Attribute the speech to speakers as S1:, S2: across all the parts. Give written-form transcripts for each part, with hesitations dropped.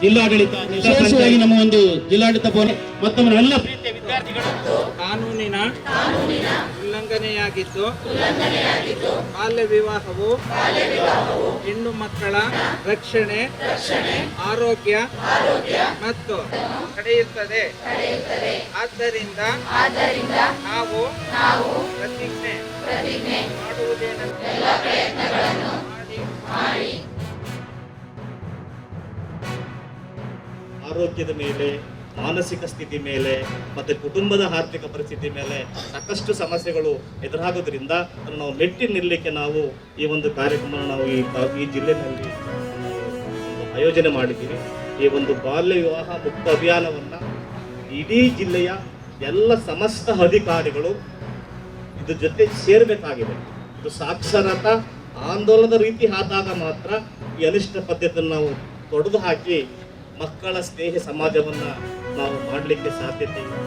S1: ಜಿಲ್ಲಾಡಳಿತ ವಿಶೇಷವಾಗಿ ನಮ್ಮ ಒಂದು ಜಿಲ್ಲಾಡಳಿತ ಭವನ ಮತ್ತೊಮ್ಮೆ ಎಲ್ಲ ಪ್ರೀತಿಯ ವಿದ್ಯಾರ್ಥಿಗಳು
S2: ಕಾನೂನಿನ ಉಲ್ಲಂಘನೆಯಾಗಿದ್ದು ಬಾಲ್ಯ ವಿವಾಹವು ಹೆಣ್ಣು ಮಕ್ಕಳ ರಕ್ಷಣೆ ಆರೋಗ್ಯ ಮತ್ತು ತಡೆಯುತ್ತದೆ. ಆದ್ದರಿಂದ ನಾವು ಪ್ರತಿಜ್ಞೆ ಮಾಡುವುದೇನೆಂದರೆ
S3: ಆರೋಗ್ಯದ ಮೇಲೆ, ಮಾನಸಿಕ ಸ್ಥಿತಿ ಮೇಲೆ ಮತ್ತು ಕುಟುಂಬದ ಆರ್ಥಿಕ ಪರಿಸ್ಥಿತಿ ಮೇಲೆ ಸಾಕಷ್ಟು ಸಮಸ್ಯೆಗಳು ಎದುರಾಗೋದ್ರಿಂದ ನಾವು ಮೆಟ್ಟಿ ನಿಲ್ಲಲಿಕ್ಕೆ ನಾವು ಈ ಒಂದು ಕಾರ್ಯಕ್ರಮ ನಾವು ಈ ಜಿಲ್ಲೆಯಲ್ಲಿ ಆಯೋಜನೆ ಮಾಡಿದ್ದೀವಿ. ಈ ಒಂದು ಬಾಲ್ಯ ವಿವಾಹ ಮುಕ್ತ ಅಭಿಯಾನವನ್ನು ಇಡೀ ಜಿಲ್ಲೆಯ ಎಲ್ಲ ಸಮಸ್ತ ಅಧಿಕಾರಿಗಳು ಇದ್ರ ಜೊತೆ ಸೇರಬೇಕಾಗಿದೆ. ಇದು ಸಾಕ್ಷರತಾ ಆಂದೋಲನದ ರೀತಿ ಆದಾಗ ಮಾತ್ರ ಈ ಅನಿಷ್ಟ ಪದ್ಧತಿಯನ್ನು ನಾವು ತೊಡೆದು ಹಾಕಿ ಮಕ್ಕಳ ಸ್ನೇಹಿ ಸಮಾಜವನ್ನು ನಾವು ಮಾಡಲಿಕ್ಕೆ ಸಾಧ್ಯತೆ ಇದೆ.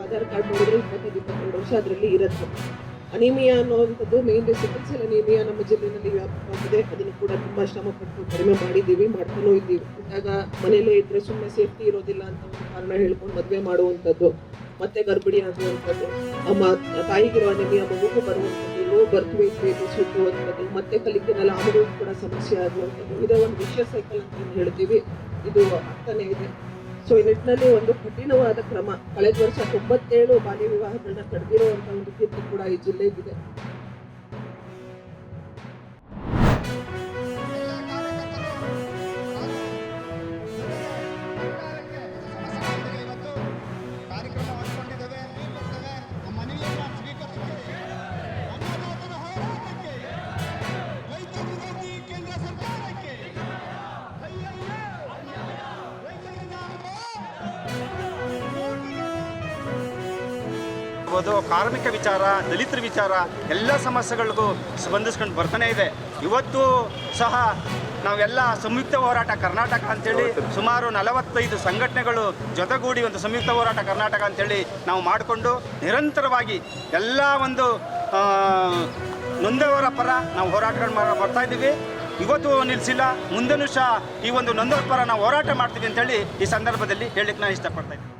S4: ಆಧಾರ್ ಕಾರ್ಡ್ ನೋಡಿದ್ರೆ 22 ವರ್ಷ ಅದರಲ್ಲಿ ಇರುತ್ತೆ. ಅನಿಮಿಯಾ ಅನ್ನುವಂಥದ್ದು ಮೇನ್ ಸಿಕಲ್ ಸೆಲ್ ಅನಿಮಿಯಾ ನಮ್ಮ ಜಿಲ್ಲೆಯಲ್ಲಿ ವ್ಯಾಪಕವಾಗಿದೆ. ಅದನ್ನು ಕೂಡ ತುಂಬ ಶ್ರಮಪಟ್ಟು ಕಡಿಮೆ ಮಾಡಿದ್ದೀವಿ, ಮಾಡ್ತಾನೂ ಇದ್ದೀವಿ. ಇದ್ದಾಗ ಮನೆಯಲ್ಲೇ ಇದ್ದರೆ ಸುಮ್ಮನೆ ಸೇಫ್ಟಿ ಇರೋದಿಲ್ಲ ಅಂತ ಒಂದು ಕಾರಣ ಹೇಳ್ಕೊಂಡು ಮದುವೆ ಮಾಡುವಂಥದ್ದು, ಮತ್ತೆ ಗರ್ಭಿಣಿ ಆಗುವಂಥದ್ದು, ತಾಯಿಗಿರೋ ಅನಿಮಿಯಾ ಮಗುಗೂ ಬರುವಂಥದ್ದು, ಲೋ ಬರ್ತ್ ವೇಟ್ ಬೇಕು ಸುಟ್ಟುವಂಥದ್ದು, ಮತ್ತೆ ಕಲಿಕೆನಲ್ಲಿ ಆಮದು ಕೂಡ ಸಮಸ್ಯೆ ಆಗುವಂಥದ್ದು. ಇದೇ ಒಂದು ವಿಷಯ ಸೈಕಲ್ ಅಂತ ಹೇಳ್ತೀವಿ. ಇದು ಆಗ್ತಾನೆ ಇದೆ. ಸೊ ಈ ನಿಟ್ಟಿನಲ್ಲಿ ಒಂದು ಕಠಿಣವಾದ ಕ್ರಮ. ಕಳೆದ ವರ್ಷ 97 ಬಾಲ್ಯ ವಿವಾಹಗಳನ್ನ ತಡೆದಿರುವಂಥ ಒಂದು ಕೀರ್ತಿ ಕೂಡ ಈ ಜಿಲ್ಲೆಗಿದೆ.
S5: ಕಾರ್ಮಿಕ ವಿಚಾರ, ದಲಿತರ ವಿಚಾರ ಎಲ್ಲ ಸಮಸ್ಯೆಗಳಿಗೂ ಸ್ಪಂದಿಸ್ಕೊಂಡು ಬರ್ತಾನೆ ಇದೆ. ಇವತ್ತು ಸಹ ನಾವೆಲ್ಲ ಸಂಯುಕ್ತ ಹೋರಾಟ ಕರ್ನಾಟಕ ಅಂತೇಳಿ ಸುಮಾರು 45 ಸಂಘಟನೆಗಳು ಜೊತೆಗೂಡಿ ಒಂದು ಸಂಯುಕ್ತ ಹೋರಾಟ ಕರ್ನಾಟಕ ಅಂತೇಳಿ ನಾವು ಮಾಡಿಕೊಂಡು ನಿರಂತರವಾಗಿ ಎಲ್ಲ ಒಂದು ನೊಂದವರ ಪರ ನಾವು ಹೋರಾಟಗಳು ಮಾಡ್ತಾ ಇದ್ದೀವಿ. ಇವತ್ತು ನಿಲ್ಲಿಸಿಲ್ಲ, ಮುಂದೆನೂ ಸಹ ಈ ಒಂದು ನೊಂದವರ ಪರ ನಾವು ಹೋರಾಟ ಮಾಡ್ತೀವಿ ಅಂತೇಳಿ ಈ ಸಂದರ್ಭದಲ್ಲಿ ಹೇಳಲಿಕ್ಕೆ ನಾನು ಇಷ್ಟಪಡ್ತಾ ಇದ್ದೀನಿ.